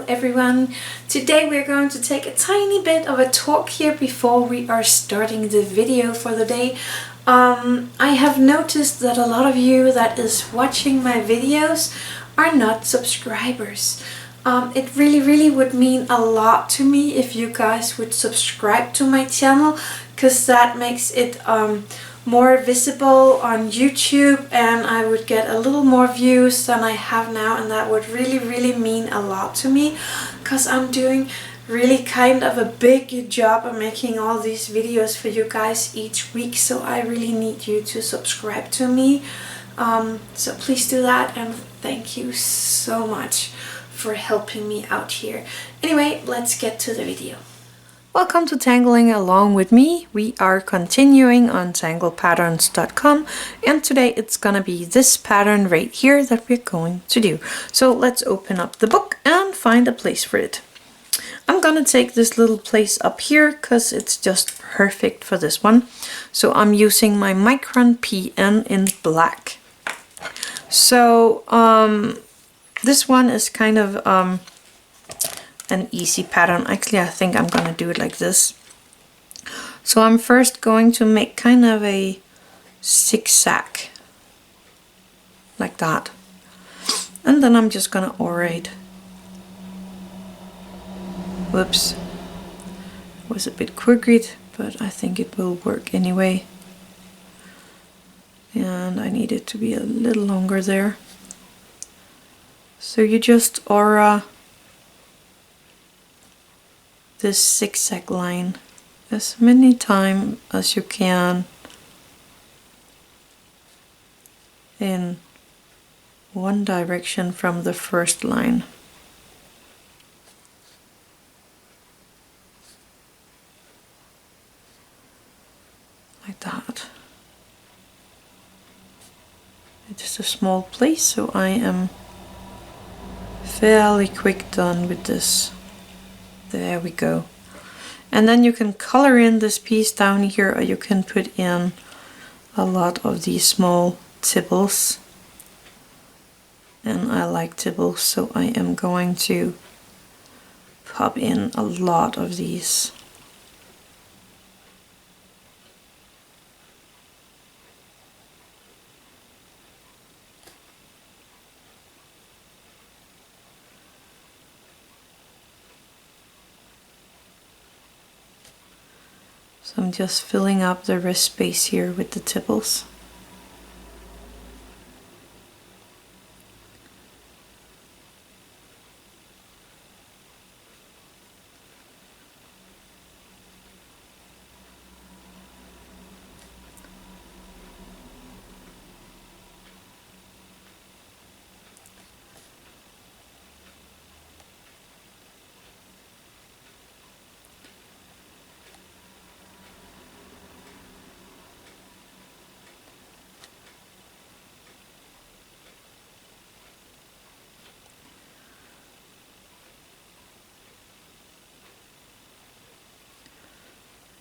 everyone. Today we're going to take a tiny bit of a talk here before we are starting the video for the day. I have noticed that a lot of you that is watching my videos are not subscribers. It really would mean a lot to me if you guys would subscribe to my channel, because that makes it more visible on YouTube and I would get a little more views than I have now, and that would really mean a lot to me, because I'm doing really kind of a big job of making all these videos for you guys each week, so I really need you to subscribe to me. So please do that, and thank you so much for helping me out here. Anyway, let's get to the video. Welcome to Tangling along with me. We are continuing on tanglepatterns.com, and today it's gonna be this pattern right here that we're going to do. So let's open up the book and find a place for it. I'm gonna take this little place up here because it's just perfect for this one. So I'm using my Micron PN in black. So this one is kind of an easy pattern. Actually, I think I'm gonna do it like this. So I'm first going to make kind of a zigzag like that, and then I'm just gonna orate. Whoops, it was a bit crooked, but I think it will work anyway, and I need it to be a little longer there. So you just aura this zigzag line as many times as you can in one direction from the first line. Like that. It's a small place, so I am fairly quick done with this. There we go. And then you can color in this piece down here, or you can put in a lot of these small tibbles. And I like tibbles, so I am going to pop in a lot of these. So I'm just filling up the wrist space here with the tibbles.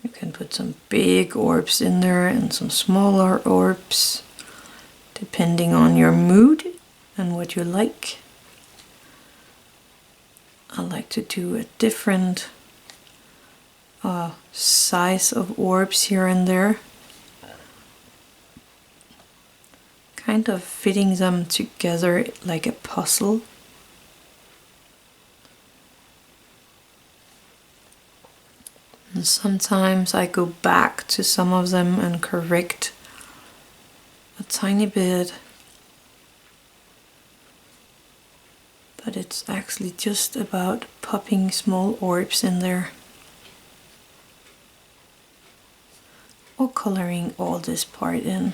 You can put some big orbs in there and some smaller orbs, depending on your mood and what you like. I like to do a different size of orbs here and there, kind of fitting them together like a puzzle. And sometimes I go back to some of them and correct a tiny bit, but it's actually just about popping small orbs in there, or coloring all this part in.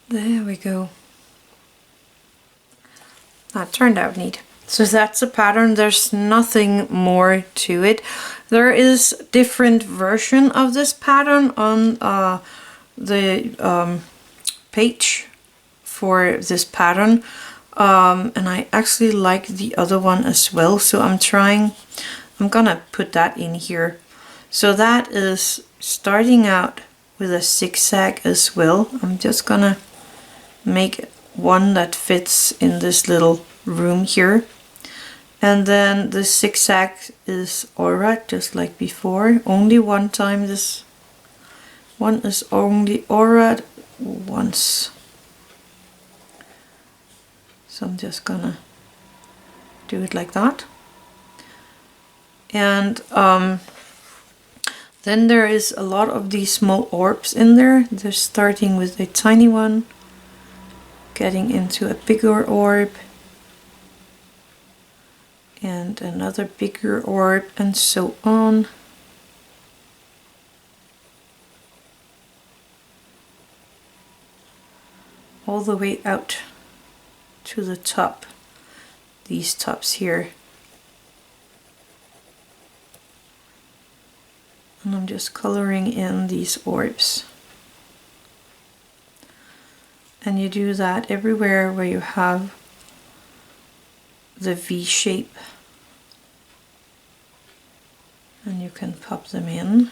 There we go. That turned out neat. So that's a pattern. There's nothing more to it. There is different version of this pattern on the page for this pattern. And I actually like the other one as well, so I'm gonna put that in here. So that is starting out with a zigzag as well. I'm just gonna make one that fits in this little room here. And then the zigzag is aura, just like before. Only one time. This one is only aura once. So I'm just gonna do it like that. And then there is a lot of these small orbs in there. They're starting with a tiny one, getting into a bigger orb, and another bigger orb, and so on. All the way out to the top, these tops here. And I'm just coloring in these orbs. And you do that everywhere where you have the V shape. And you can pop them in.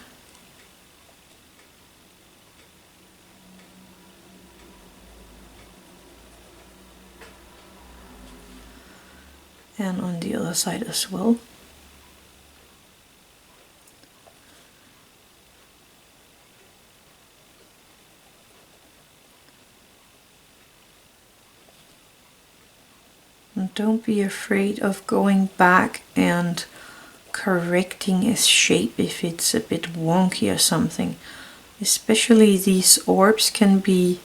And on the other side as well. And don't be afraid of going back and correcting its shape if it's a bit wonky or something. Especially these orbs can be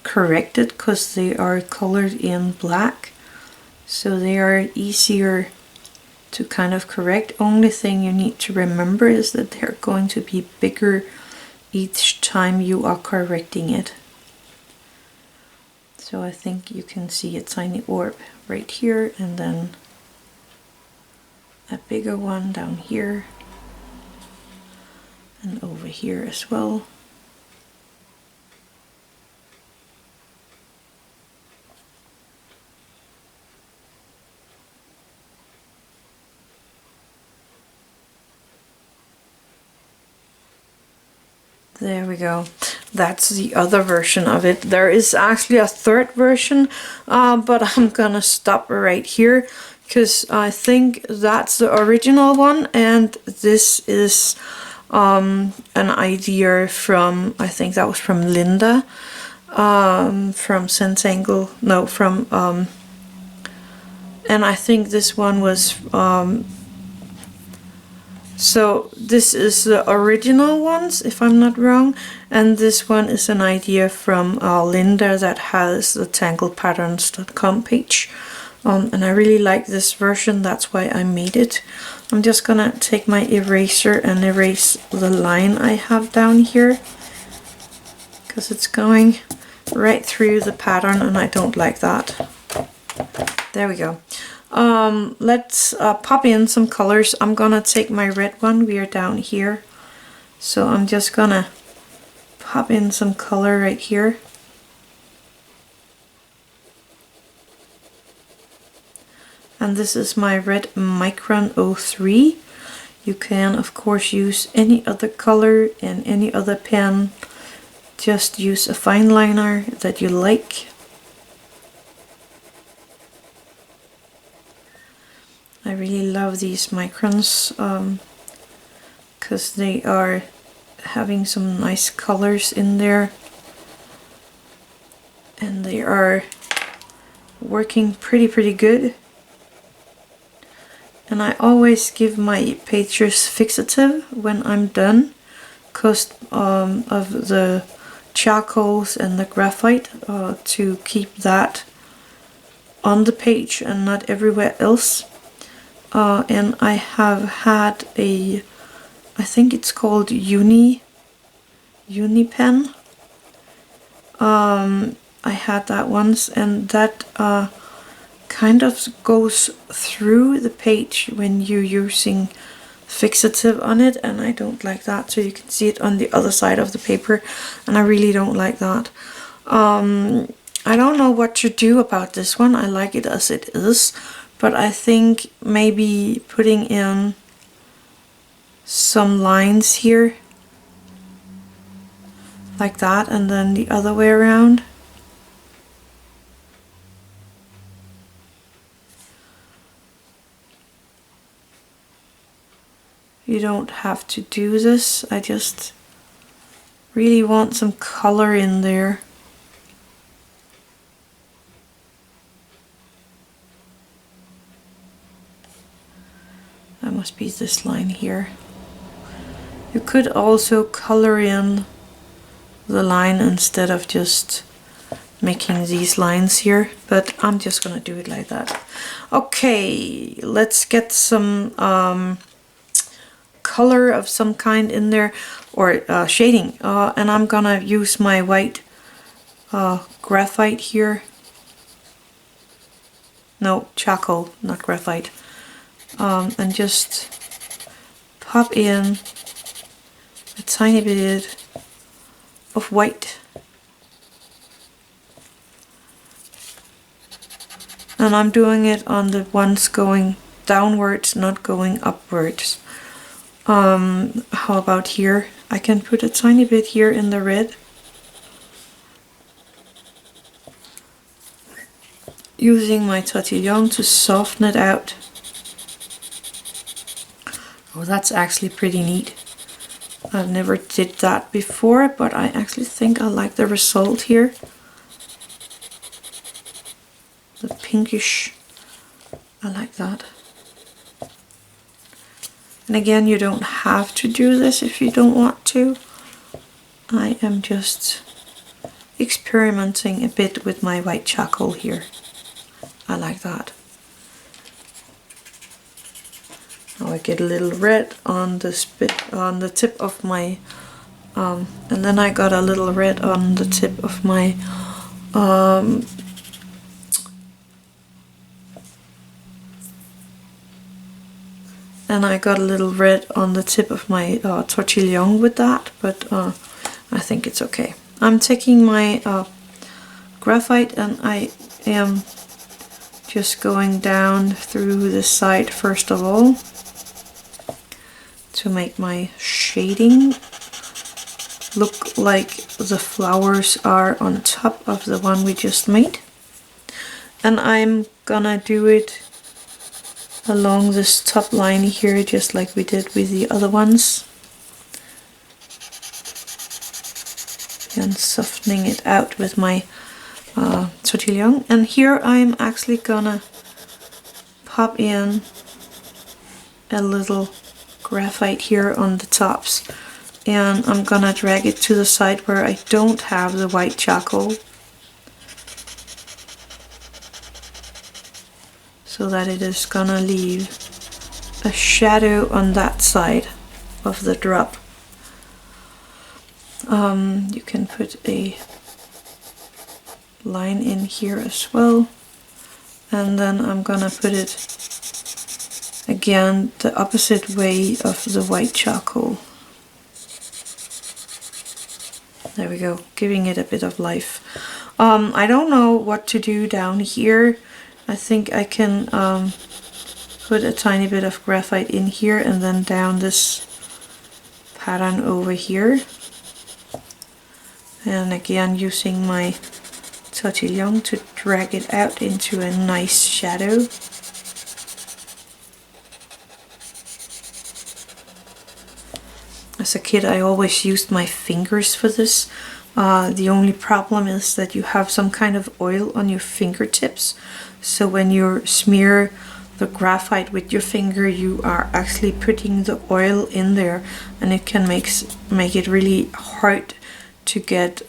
corrected because they are colored in black. So they are easier to kind of correct. Only thing you need to remember is that they're going to be bigger each time you are correcting it. So I think you can see a tiny orb right here, and then a bigger one down here and over here as well. There we go. That's the other version of it. There is actually a third version, but I'm gonna stop right here because I think that's the original one, and this is an idea from, I think that was from Linda, from Zentangle, no, from, and I think this one was, so this is the original ones, if I'm not wrong, and this one is an idea from Linda that has the tanglepatterns.com page. And I really like this version, that's why I made it. I'm just gonna take my eraser and erase the line I have down here, because it's going right through the pattern and I don't like that. There we go. Let's pop in some colors. I'm gonna take my red one, we are down here. So I'm just gonna pop in some color right here. And this is my red Micron 03. You can of course use any other color and any other pen. Just use a fine liner that you like. I really love these Microns because they are having some nice colors in there, and they are working pretty good. And I always give my pages fixative when I'm done because of the charcoals and the graphite, to keep that on the page and not everywhere else. And I have had a, I think it's called Uni pen. I had that once, and that kind of goes through the page when you're using fixative on it, and I don't like that. So you can see it on the other side of the paper, and I really don't like that. I don't know what to do about this one. I like it as it is, but I think maybe putting in some lines here like that, and then the other way around. You don't have to do this. I just really want some color in there. That must be this line here. You could also color in the line instead of just making these lines here, but I'm just gonna do it like that. Okay, let's get some color of some kind in there, or shading, and I'm gonna use my white graphite here. No, charcoal, not graphite. And just pop in a tiny bit of white. And I'm doing it on the ones going downwards, not going upwards. How about here? I can put a tiny bit here in the red. Using my Tortillions to soften it out. Oh, that's actually pretty neat. I've never did that before, but I actually think I like the result here. The pinkish, I like that. And again, you don't have to do this if you don't want to. I am just experimenting a bit with my white charcoal here. I like that. Now I get a little red on the tip of my, and then I got a little red on the tip of my, and I got a little red on the tip of my tortillon with that, but I think it's okay. I'm taking my graphite and I am just going down through the side first of all to make my shading look like the flowers are on top of the one we just made. And I'm gonna do it along this top line here, just like we did with the other ones. And softening it out with my Tortillion. And here I'm actually gonna pop in a little graphite here on the tops, and I'm gonna drag it to the side where I don't have the white charcoal, so that it is gonna leave a shadow on that side of the drop. You can put a line in here as well, and then I'm gonna put it again the opposite way of the white charcoal. There we go, giving it a bit of life. I don't know what to do down here. I think I can put a tiny bit of graphite in here and then down this pattern over here. And again using my Tortillion to drag it out into a nice shadow. As a kid I always used my fingers for this. The only problem is that you have some kind of oil on your fingertips. So when you smear the graphite with your finger, you are actually putting the oil in there, and it can make it really hard to get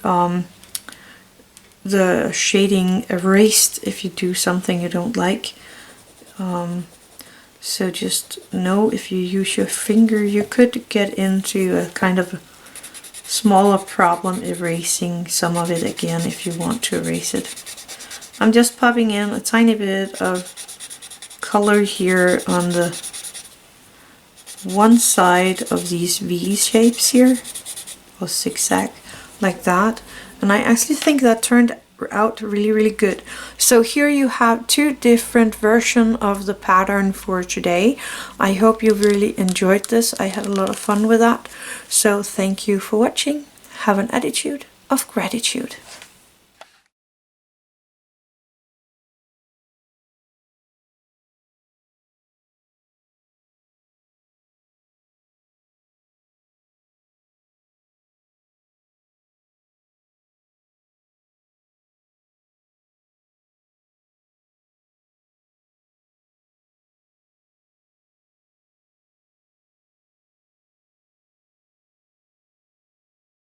the shading erased if you do something you don't like. So just know, if you use your finger, you could get into a kind of smaller problem erasing some of it again if you want to erase it. I'm just popping in a tiny bit of color here on the one side of these V shapes here, or zigzag, like that. And I actually think that turned out really good. So here you have two different versions of the pattern for today. I hope you really enjoyed this. I had a lot of fun with that. So thank you for watching. Have an attitude of gratitude.